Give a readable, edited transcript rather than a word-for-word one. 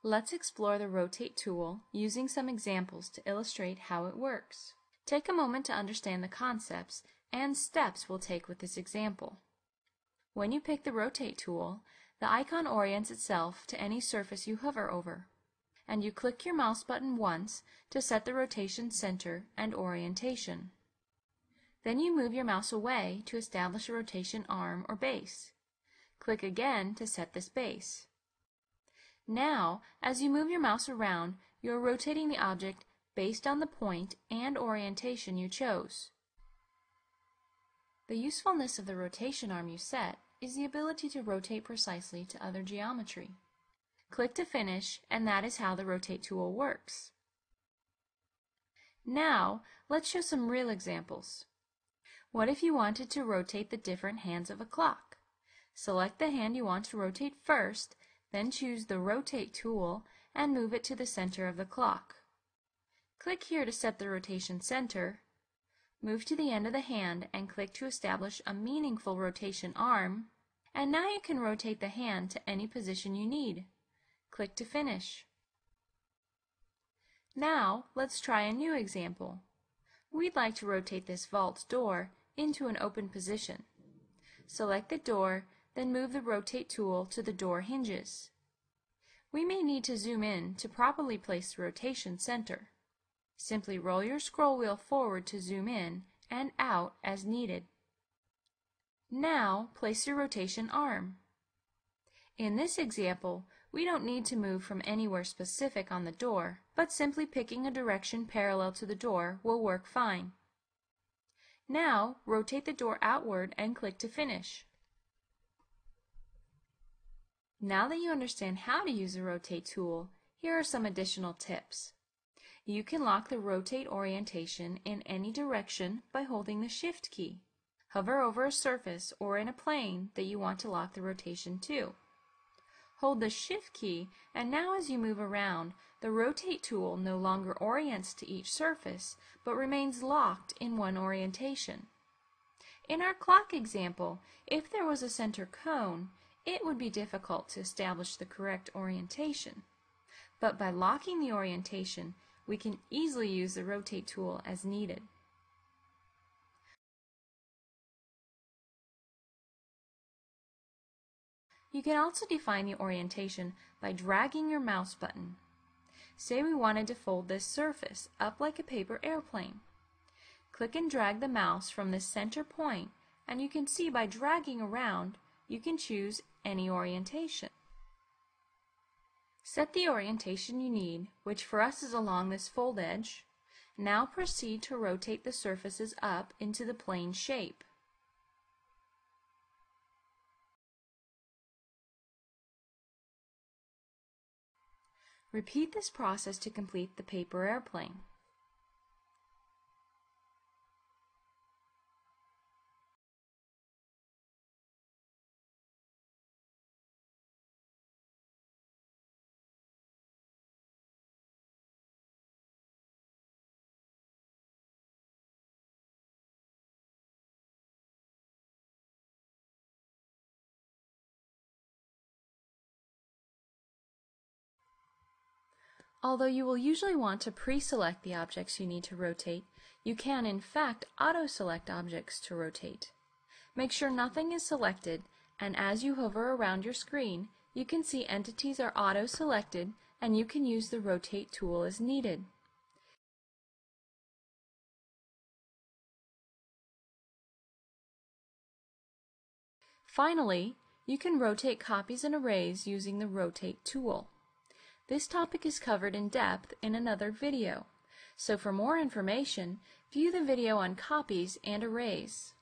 Let's explore the Rotate tool using some examples to illustrate how it works. Take a moment to understand the concepts and steps we'll take with this example. When you pick the Rotate tool, the icon orients itself to any surface you hover over, and you click your mouse button once to set the rotation center and orientation. Then you move your mouse away to establish a rotation arm or base. Click again to set this base. Now, as you move your mouse around, you are rotating the object based on the point and orientation you chose. The usefulness of the rotation arm you set is the ability to rotate precisely to other geometry. Click to finish, and that is how the Rotate tool works. Now, let's show some real examples. What if you wanted to rotate the different hands of a clock? Select the hand you want to rotate first, then choose the Rotate tool and move it to the center of the clock. Click here to set the rotation center. Move to the end of the hand and click to establish a meaningful rotation arm. And now you can rotate the hand to any position you need. Click to finish. Now let's try a new example. We'd like to rotate this vault door into an open position. Select the door, then move the Rotate tool to the door hinges. We may need to zoom in to properly place the rotation center. Simply roll your scroll wheel forward to zoom in and out as needed. Now place your rotation arm. In this example, we don't need to move from anywhere specific on the door, but simply picking a direction parallel to the door will work fine. Now rotate the door outward and click to finish. Now that you understand how to use the Rotate tool, here are some additional tips. You can lock the rotate orientation in any direction by holding the Shift key. Hover over a surface or in a plane that you want to lock the rotation to. Hold the Shift key, and now as you move around, the Rotate tool no longer orients to each surface, but remains locked in one orientation. In our clock example, if there was a center cone, it would be difficult to establish the correct orientation. But by locking the orientation, we can easily use the Rotate tool as needed. You can also define the orientation by dragging your mouse button. Say we wanted to fold this surface up like a paper airplane. Click and drag the mouse from the center point, and you can see by dragging around, you can choose any orientation. Set the orientation you need, which for us is along this fold edge. Now proceed to rotate the surfaces up into the plane shape. Repeat this process to complete the paper airplane. Although you will usually want to pre-select the objects you need to rotate, you can in fact auto-select objects to rotate. Make sure nothing is selected, and as you hover around your screen, you can see entities are auto-selected, and you can use the Rotate tool as needed. Finally, you can rotate copies and arrays using the Rotate tool. This topic is covered in depth in another video, so for more information, view the video on copies and arrays.